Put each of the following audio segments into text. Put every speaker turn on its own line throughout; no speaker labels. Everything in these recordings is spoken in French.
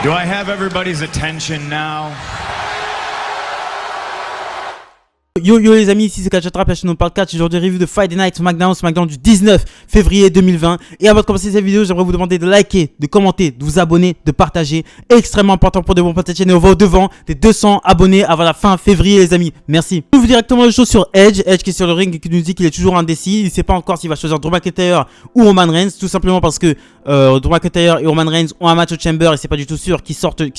Do I have everybody's attention now?
Yo les amis, ici c'est Kachatrap, la chaîne on parle catch. Aujourd'hui review de Friday Night SmackDown du 19 février 2020. Et avant de commencer cette vidéo, j'aimerais vous demander de liker, de commenter, de vous abonner, de partager. Extrêmement important pour de bons potes de cette chaîne. Et on va au devant des 200 abonnés avant la fin février les amis. Merci. On ouvre directement le show sur Edge qui est sur le ring et qui nous dit qu'il est toujours indécis. Il ne sait pas encore s'il va choisir Drew McIntyre ou Roman Reigns. Tout simplement parce que Drew McIntyre et Roman Reigns ont un match au Chamber et c'est pas du tout sûr qu'ils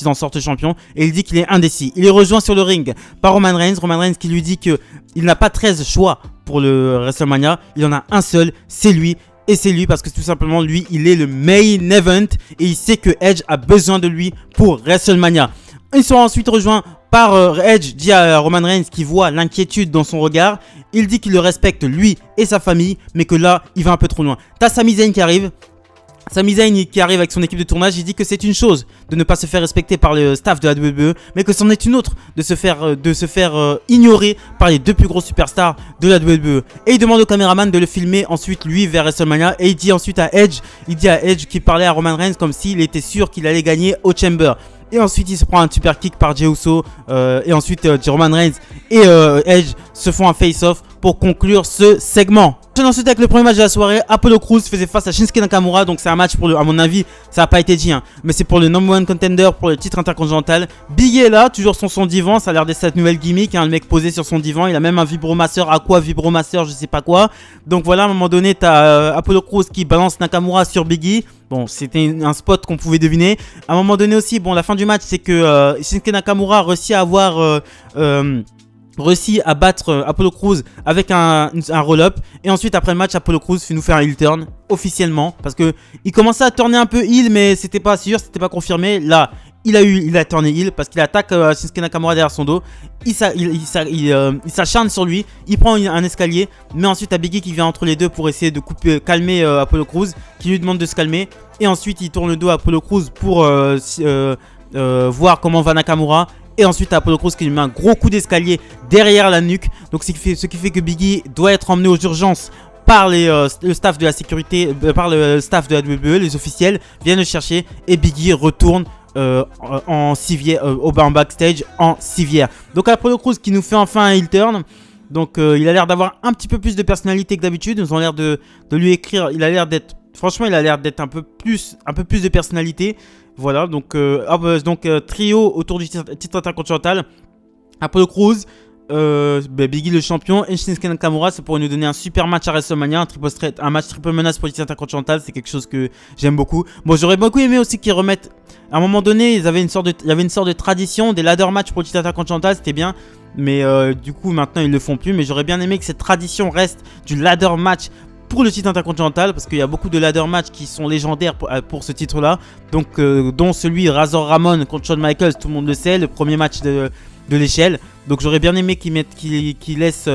en sortent champions. Et il dit qu'il est indécis. Il est rejoint sur le ring par Roman Reigns qui lui dit que il n'a pas 13 choix pour le WrestleMania, il en a un seul, c'est lui. Et c'est lui parce que tout simplement lui, il est le main event et il sait que Edge a besoin de lui pour WrestleMania. Ils sont ensuite rejoints par Edge, dit à Roman Reigns qui voit l'inquiétude dans son regard. Il dit qu'il le respecte lui et sa famille, mais que là, il va un peu trop loin. T'as Sami Zayn qui arrive. Sami Zayn qui arrive avec son équipe de tournage, il dit que c'est une chose de ne pas se faire respecter par le staff de la WWE, mais que c'en est une autre de se faire ignorer par les deux plus gros superstars de la WWE. Et il demande au caméraman de le filmer ensuite lui vers WrestleMania et il dit ensuite à Edge, qu'il parlait à Roman Reigns comme s'il était sûr qu'il allait gagner au Chamber. Et ensuite il se prend un super kick par Jey Uso et ensuite Roman Reigns et Edge se font un face-off pour conclure ce segment. Ensuite avec le premier match de la soirée, Apollo Crews faisait face à Shinsuke Nakamura. Donc c'est un match pour le, à mon avis ça n'a pas été dit mais c'est pour le number one contender pour le titre intercontinental. Big E est là, toujours sur son divan, ça a l'air d'être cette nouvelle gimmick le mec posé sur son divan, il a même un vibromasseur, vibromasseur je sais pas quoi. Donc voilà, à un moment donné t'as Apollo Crews qui balance Nakamura sur Big E. Bon, c'était un spot qu'on pouvait deviner. À un moment donné aussi, bon, la fin du match, c'est que Shinsuke Nakamura réussit à battre Apollo Crews avec un roll-up. Et ensuite, après le match, Apollo Crews nous fait un heel turn officiellement. Parce que il commençait à tourner un peu heel, mais c'était pas sûr, c'était pas confirmé. Là, il a tourné heel parce qu'il attaque Shinsuke Nakamura derrière son dos. Il s'acharne sur lui, il prend un escalier, mais ensuite t'as Big E qui vient entre les deux pour essayer de calmer Apollo Crews, qui lui demande de se calmer. Et ensuite il tourne le dos à Apollo Crews pour voir comment va Nakamura. Et ensuite Apollo Crews qui lui met un gros coup d'escalier derrière la nuque. Donc ce qui fait que Big E doit être emmené aux urgences par le staff de la sécurité, par le staff de la WWE, les officiels viennent le chercher et Big E retourne en civière, en backstage en civière. Donc Apollo Crews qui nous fait enfin un heel turn. Donc il a l'air d'avoir un petit peu plus de personnalité que d'habitude. Ils ont l'air de lui écrire. Il a l'air d'être, franchement, il a l'air d'être un peu plus de personnalité. Voilà, donc trio autour du titre intercontinental. Apollo Crews, Big E le champion et Shinsuke Nakamura, c'est pour nous donner un super match à WrestleMania, un match triple menace pour le titre intercontinental. C'est quelque chose que j'aime beaucoup. Bon, j'aurais beaucoup aimé aussi qu'ils remettent. À un moment donné, il y avait une sorte de tradition des ladder match pour le titre intercontinental, c'était bien. Mais du coup, maintenant ils le font plus. Mais j'aurais bien aimé que cette tradition reste du ladder match pour le titre intercontinental, parce qu'il y a beaucoup de ladder matchs qui sont légendaires pour ce titre là. Donc dont celui Razor Ramon contre Shawn Michaels, tout le monde le sait, le premier match de l'échelle. Donc j'aurais bien aimé qu'ils laissent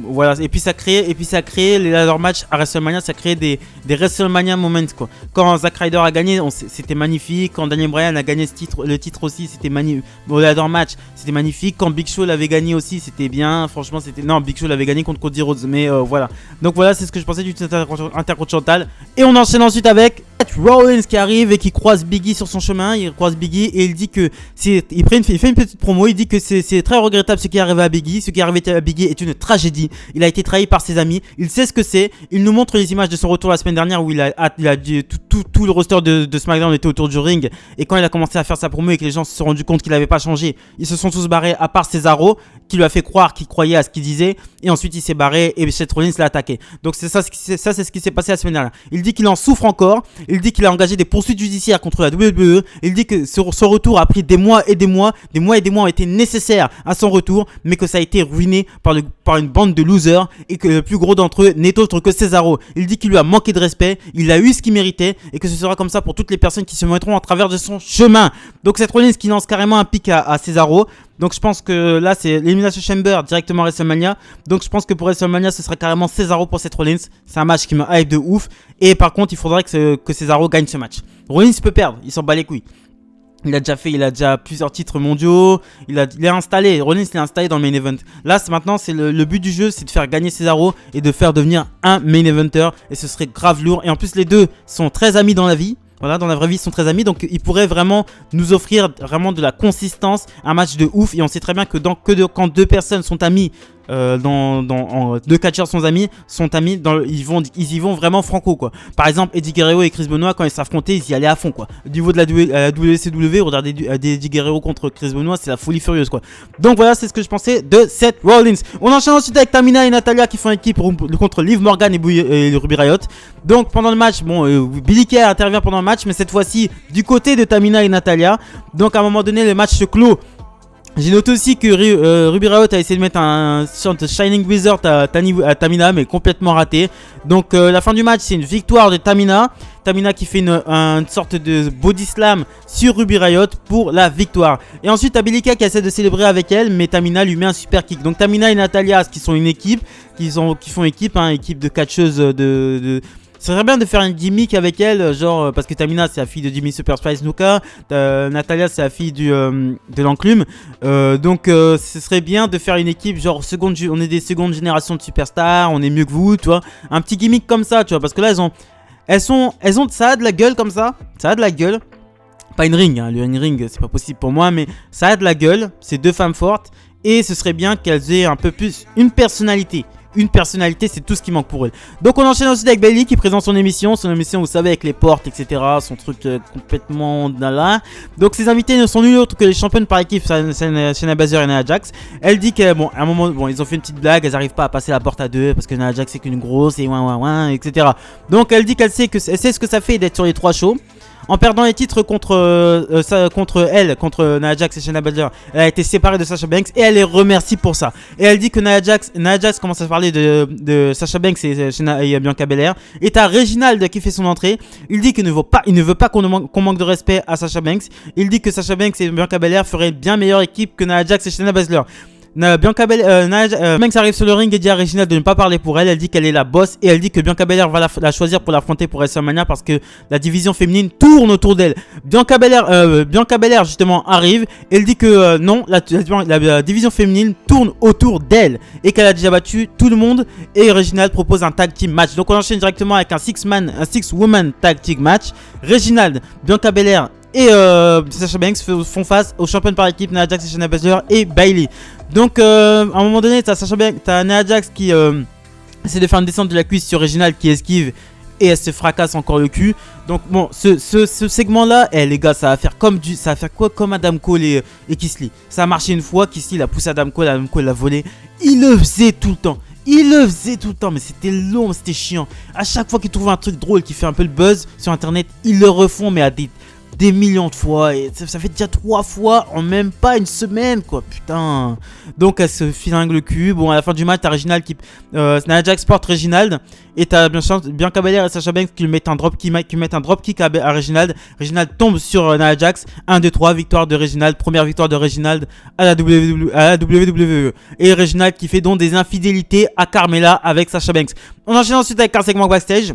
voilà, et puis ça crée les ladder matchs à WrestleMania, ça crée des WrestleMania moments quoi. Quand Zack Ryder a gagné, c'était magnifique. Quand Daniel Bryan a gagné le titre aussi, c'était magnifique. Bon, le ladder match, c'était magnifique. Quand Big Show l'avait gagné aussi, c'était bien. Franchement, Big Show l'avait gagné contre Cody Rhodes, mais voilà. Donc voilà, c'est ce que je pensais du titre intercontinental. Et on enchaîne ensuite avec Rollins qui arrive et qui croise Big E sur son chemin. Il croise Big E et il dit que il fait une petite promo. Il dit que c'est très regrettable ce qui est arrivé à Big E. Ce qui est arrivé à Big E est une tragédie. Il a été trahi par ses amis. Il sait ce que c'est. Il nous montre les images de son retour la semaine dernière où il a dit tout le roster de SmackDown était autour du ring. Et quand il a commencé à faire sa promo et que les gens se sont rendus compte qu'il n'avait pas changé, ils se sont tous barrés à part Cesaro qui lui a fait croire qu'il croyait à ce qu'il disait. Et ensuite il s'est barré et Seth Rollins l'a attaqué. Donc c'est ce qui s'est passé la semaine dernière. Il dit qu'il en souffre encore. Il dit qu'il a engagé des poursuites judiciaires contre la WWE. Il dit que son retour a pris des mois et des mois ont été nécessaires à son retour, mais que ça a été ruiné par une bande de losers et que le plus gros d'entre eux n'est autre que Cesaro. Il dit qu'il lui a manqué de respect, il a eu ce qu'il méritait et que ce sera comme ça pour toutes les personnes qui se mettront à travers de son chemin. Donc Seth Rollins qui lance carrément un pic à Cesaro. Donc je pense que là c'est l'Elimination Chamber directement à WrestleMania. Donc je pense que pour WrestleMania ce sera carrément Cesaro pour Seth Rollins. C'est un match qui me hype de ouf. Et par contre il faudrait que Cesaro gagne ce match. Rollins peut perdre, il s'en bat les couilles. Il a déjà plusieurs titres mondiaux. Il est installé. Rollins est installé dans le main event. Là, maintenant, c'est le but du jeu, c'est de faire gagner Cesaro et de faire devenir un main eventer. Et ce serait grave lourd. Et en plus, les deux sont très amis dans la vie. Voilà, dans la vraie vie, ils sont très amis. Donc, ils pourraient vraiment nous offrir vraiment de la consistance, un match de ouf. Et on sait très bien que quand deux personnes sont amies, deux catcheurs sont amis, ils y vont vraiment franco quoi. Par exemple Eddie Guerrero et Chris Benoit, quand ils s'affrontaient, ils y allaient à fond quoi. Au niveau de la WCW, regardez Eddie Guerrero contre Chris Benoit, c'est la folie furieuse quoi. Donc voilà, c'est ce que je pensais de Seth Rollins. On enchaîne ensuite avec Tamina et Natalya qui font équipe contre Liv Morgan et Ruby Riott. Donc pendant le match, Billie Kay intervient pendant le match, mais cette fois-ci du côté de Tamina et Natalya. Donc à un moment donné, le match se clôt. J'ai noté aussi que Ruby Riott a essayé de mettre un sorte de Shining Wizard à Tamina, mais complètement raté. Donc la fin du match, c'est une victoire de Tamina. Tamina qui fait une sorte de body slam sur Ruby Riott pour la victoire. Et ensuite, Billie Kay qui essaie de célébrer avec elle, mais Tamina lui met un super kick. Donc Tamina et Natalya, qui sont une équipe, qui font équipe, équipe de catcheuses Ça serait bien de faire une gimmick avec elle, genre, parce que Tamina c'est la fille de Jimmy Super Spice Nuka, Natalya c'est la fille de l'enclume. Donc ce serait bien de faire une équipe, genre, on est des secondes générations de superstars, on est mieux que vous, tu vois. Un petit gimmick comme ça, tu vois, parce que là ça a de la gueule comme ça, ça a de la gueule. Pas une ring, le ring c'est pas possible pour moi, mais ça a de la gueule, c'est deux femmes fortes, et ce serait bien qu'elles aient un peu plus une personnalité. Une personnalité, c'est tout ce qui manque pour elle. Donc on enchaîne ensuite avec Bayley qui présente son émission, vous savez, avec les portes, etc. Son truc complètement là. Donc ses invités ne sont nul autre que les championnes par équipe, Shayna Baszler et Nia Jax. Elle dit que, à un moment, ils ont fait une petite blague, elles n'arrivent pas à passer la porte à deux parce que Nia Jax c'est qu'une grosse et etc. Donc elle dit qu'elle sait ce que ça fait d'être sur les 3 shows. En perdant les titres contre Nia Jax et Shayna Baszler, elle a été séparée de Sasha Banks et elle les remercie pour ça. Et elle dit que Nia Jax commence à parler de Sasha Banks et Bianca Belair. Et t'as Reginald qui fait son entrée. Il dit qu'il ne veut pas qu'on manque de respect à Sasha Banks. Il dit que Sasha Banks et Bianca Belair feraient une bien meilleure équipe que Nia Jax et Shayna Baszler. Banks arrive sur le ring et dit à Reginald de ne pas parler pour elle. Elle dit qu'elle est la boss et elle dit que Bianca Belair va la choisir pour l'affronter pour WrestleMania parce que la division féminine tourne autour d'elle. Bianca Belair justement arrive et elle dit que non, la division féminine tourne autour d'elle et qu'elle a déjà battu tout le monde. Et Reginald propose un tag team match. Donc on enchaîne directement avec un six-woman tag team match. Reginald, Bianca Belair et Sasha Banks font face aux championnes par équipe Nia Jax et Shayna Baszler et Bayley. Donc à un moment donné, t'as Nia Jax qui essaie de faire une descente de la cuisse sur Reginald qui esquive et elle se fracasse encore le cul. Donc bon, ce segment là, les gars, ça va faire quoi comme Adam Cole et Keith Lee. Ça a marché une fois, Keith Lee a poussé Adam Cole l'a volé. Il le faisait tout le temps. Mais c'était long, c'était chiant. À chaque fois qu'ils trouvent un truc drôle qui fait un peu le buzz sur internet, ils le refont mais à des millions de fois, et ça fait déjà 3 fois en même pas une semaine quoi, putain. Donc elle se filingue le cul. Bon, à la fin du match, t'as Reginald Nia Jax porte Reginald et t'as Bianca Belair et Sasha Banks qui mettent un dropkick à Reginald. Reginald tombe sur Nia Jax. 1, 2, 3, victoire de Reginald, première victoire de Reginald à la WWE. Et Reginald qui fait donc des infidélités à Carmella avec Sasha Banks. On enchaîne ensuite avec un segment backstage.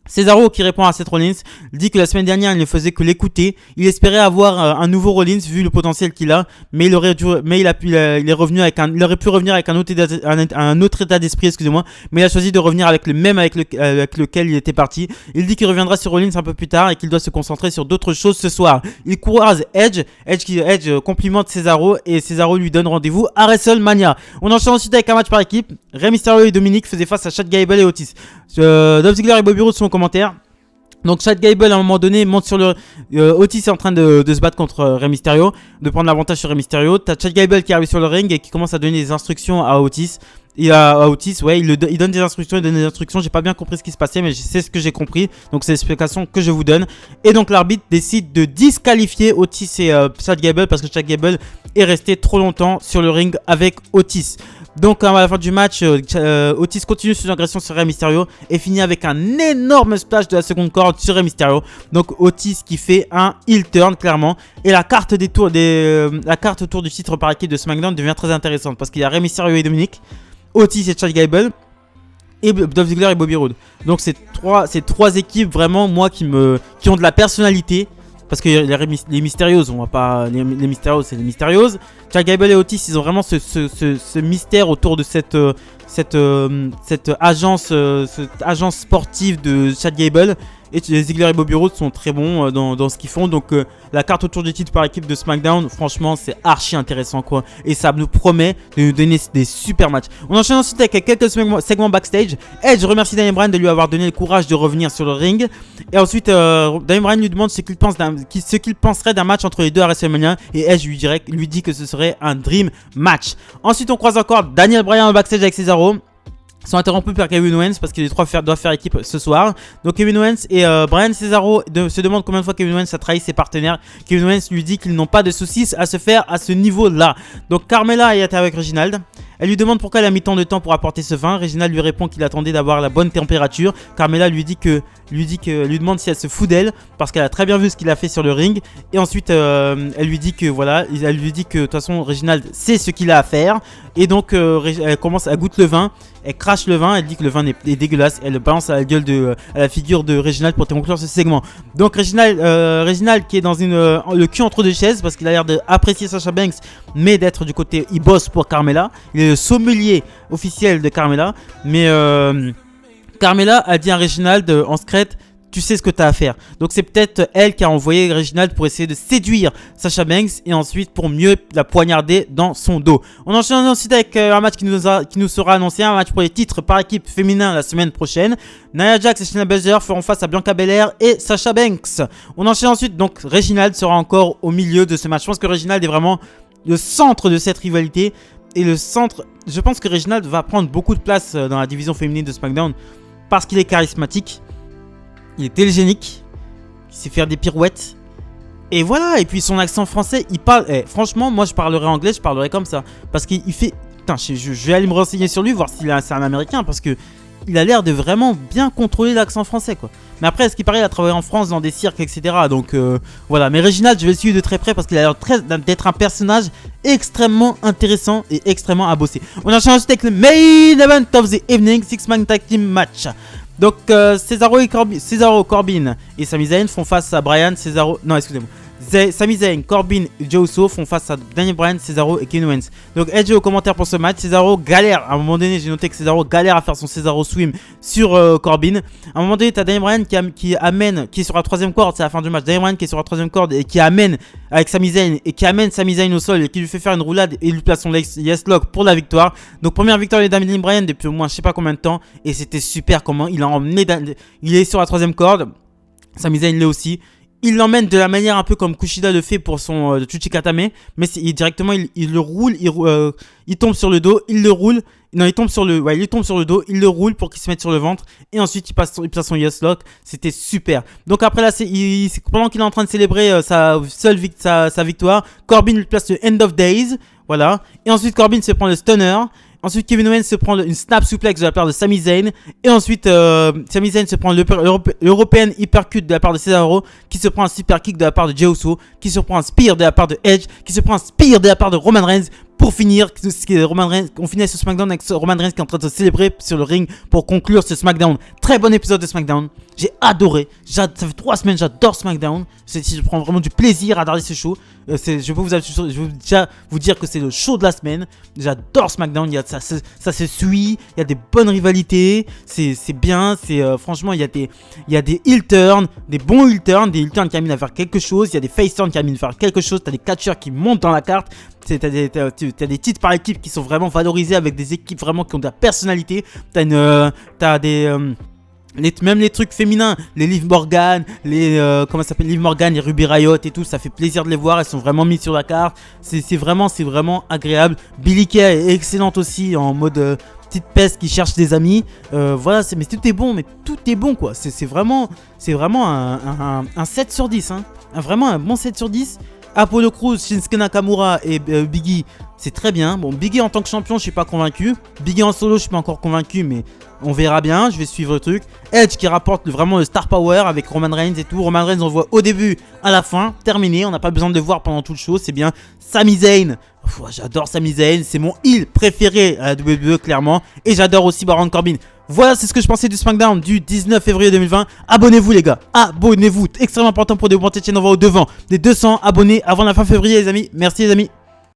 Cesaro qui répond à Seth Rollins dit que la semaine dernière il ne faisait que l'écouter. Il espérait avoir un nouveau Rollins vu le potentiel qu'il a, mais il aurait pu revenir avec un autre état d'esprit, excusez-moi, mais il a choisi de revenir avec le même avec lequel il était parti. Il dit qu'il reviendra sur Rollins un peu plus tard et qu'il doit se concentrer sur d'autres choses ce soir. Il croise Edge complimente Cesaro et Cesaro lui donne rendez-vous à WrestleMania. On enchaîne ensuite avec un match par équipe. Rey Mysterio et Dominic faisaient face à Chad Gable et Otis. Dolph Ziggler et Bobby Roode sont en commentaire. Donc Chad Gable à un moment donné monte sur le Otis est en train de se battre contre Rey Mysterio, de prendre l'avantage sur Rey Mysterio. T'as Chad Gable qui arrive sur le ring et qui commence à donner des instructions à Otis. Il donne des instructions, j'ai pas bien compris ce qui se passait, mais c'est ce que j'ai compris, donc c'est l'explication que je vous donne. Et donc l'arbitre décide de disqualifier Otis et Chad Gable parce que Chad Gable est resté trop longtemps sur le ring avec Otis. Donc à la fin du match, Otis continue son agression sur Rey Mysterio et finit avec un énorme splash de la seconde corde sur Rey Mysterio. Donc Otis qui fait un heel turn clairement. Et la carte autour du titre par équipe de SmackDown devient très intéressante parce qu'il y a Rey Mysterio et Dominic, Otis et Chad Gable et Dolph Ziggler et Bobby Roode. Donc c'est trois équipes vraiment qui ont de la personnalité. Parce que les Mysterios, on va pas. Les Mysterios, c'est les Mysterios. Chad Gable et Otis, ils ont vraiment ce mystère autour de cette agence sportive de Chad Gable. Et Ziggler et Bobby Roode sont très bons dans ce qu'ils font. Donc la carte autour du titre par équipe de SmackDown, franchement c'est archi intéressant quoi. Et ça nous promet de nous donner des super matchs. On enchaîne ensuite avec quelques segments backstage. Edge remercie Daniel Bryan de lui avoir donné le courage de revenir sur le ring. Et ensuite Daniel Bryan lui demande ce qu'il penserait d'un match entre les deux à WrestleMania. Et Edge lui dit que ce serait un dream match. Ensuite on croise encore Daniel Bryan au backstage avec Cesaro. Sont interrompus par Kevin Owens parce que les trois doivent faire équipe ce soir. Donc Kevin Owens et Bryan Cesaro se demandent combien de fois Kevin Owens a trahi ses partenaires. Kevin Owens lui dit qu'ils n'ont pas de soucis à se faire à ce niveau-là. Donc Carmella est avec Reginald. Elle lui demande pourquoi elle a mis tant de temps pour apporter ce vin. Reginald lui répond qu'il attendait d'avoir la bonne température. Carmella lui demande si elle se fout d'elle parce qu'elle a très bien vu ce qu'il a fait sur le ring. Et ensuite elle lui dit que voilà, elle lui dit que de toute façon Reginald sait ce qu'il a à faire. Et donc elle commence à goûter le vin. Elle crache le vin, elle dit que le vin est dégueulasse. Elle le balance à la gueule à la figure de Reginald pour conclure ce segment. Donc Reginald qui est dans le cul entre deux chaises parce qu'il a l'air d'apprécier Sasha Banks, mais d'être du côté, il bosse pour Carmella. Il est le sommelier officiel de Carmella. Mais Carmella a dit à Reginald en secret: tu sais ce que tu as à faire. Donc c'est peut-être elle qui a envoyé Reginald pour essayer de séduire Sasha Banks et ensuite pour mieux la poignarder dans son dos. On enchaîne ensuite avec un match qui nous sera annoncé, un match pour les titres par équipe féminin la semaine prochaine. Nia Jax et Shayna Baszler feront face à Bianca Belair et Sasha Banks. On enchaîne ensuite, donc Reginald sera encore au milieu de ce match. Je pense que Reginald est vraiment le centre de cette rivalité. Et le centre, je pense que Reginald va prendre beaucoup de place dans la division féminine de SmackDown parce qu'il est charismatique. Il est télégénique, il sait faire des pirouettes. Et voilà, et puis son accent français, il parle... franchement, moi je parlerais anglais, je parlerais comme ça. Parce qu'il fait... Putain, je vais aller me renseigner sur lui, voir si c'est un américain. Parce que il a l'air de vraiment bien contrôler l'accent français, quoi. Mais après, ce qui paraît, il a travaillé en France dans des cirques, etc. Donc voilà, mais Reginald, je vais le suivre de très près parce qu'il a l'air d'être un personnage extrêmement intéressant et extrêmement à bosser. On enchaîne ensuite avec le main event of the evening, 6-man tag team match. Donc Cesaro, Corbin et Sami Zayn font face à Bryan, Cesaro... Non, excusez-moi. Sami Zayn, Corbin et Jey Uso font face à Daniel Bryan, Cesaro et Kevin Owens. Donc Edge au commentaire pour ce match. Cesaro galère. À un moment donné, j'ai noté que Cesaro galère à faire son Cesaro swim sur Corbin. À un moment donné, t'as Daniel Bryan qui est sur la troisième corde. C'est la fin du match. Daniel Bryan qui est sur la troisième corde et qui amène avec Sami Zayn et qui amène Sami Zayn au sol et qui lui fait faire une roulade et lui place son yes lock pour la victoire. Donc première victoire de Daniel Bryan depuis au moins je sais pas combien de temps. Et c'était super comment il a emmené. Il est sur la troisième corde. Sami Zayn l'est aussi. Il l'emmène de la manière un peu comme Kushida le fait pour son Tsuchikatame. Mais directement, il le roule, il tombe sur le dos, il le roule. Non, il tombe sur le dos, il le roule pour qu'il se mette sur le ventre. Et ensuite, il place son yes lock. C'était super. Donc après là, pendant qu'il est en train de célébrer sa victoire, Corbin lui place le End of Days. Voilà. Et ensuite, Corbin se prend le Stunner. Ensuite, Kevin Owens se prend une snap suplex de la part de Sami Zayn. Et ensuite, Sami Zayn se prend l'European Hypercut de la part de Cesaro. Qui se prend un super kick de la part de Jey Uso. Qui se prend un spear de la part de Edge. Qui se prend un spear de la part de Roman Reigns. Pour finir, on finit ce SmackDown avec Roman Reigns qui est en train de se célébrer sur le ring pour conclure ce SmackDown. Très bon épisode de SmackDown. J'ai adoré. Ça fait 3 semaines, j'adore SmackDown. Je prends vraiment du plaisir à regarder ce show. Je veux déjà vous dire que c'est le show de la semaine. J'adore SmackDown. Ça se suit. Il y a des bonnes rivalités. C'est bien. Franchement, il y a des heel turns, des bons heel turns, des heel turns qui amènent à faire quelque chose. Il y a des face turns qui amènent à faire quelque chose. T'as des catcheurs qui montent dans la carte. T'as des titres par équipe qui sont vraiment valorisés avec des équipes vraiment qui ont de la personnalité. Même les trucs féminins, les Liv Morgan, Liv Morgan, les Ruby Riott et tout, ça fait plaisir de les voir, elles sont vraiment mises sur la carte. C'est vraiment agréable. Billie Kay est excellente aussi en mode petite peste qui cherche des amis. Voilà, mais tout est bon quoi. C'est vraiment un 7 sur 10 hein. Vraiment un bon 7 sur 10. Apollo Crews, Shinsuke Nakamura et Biggie, c'est très bien. Bon, Biggie en tant que champion, je suis pas convaincu. Biggie en solo, je suis pas encore convaincu, mais on verra bien. Je vais suivre le truc. Edge qui rapporte vraiment le star power avec Roman Reigns et tout. Roman Reigns, on le voit au début, à la fin, terminé. On n'a pas besoin de le voir pendant tout le show. C'est bien. Sami Zayn. J'adore Sami Zayn. C'est mon heel préféré à la WWE, clairement. Et j'adore aussi Baron Corbin. Voilà, c'est ce que je pensais du SmackDown du 19 février 2020. Abonnez-vous les gars, abonnez-vous, extrêmement important pour augmenter cette chaîne. On va au devant des 200 abonnés avant la fin février les amis. Merci les amis.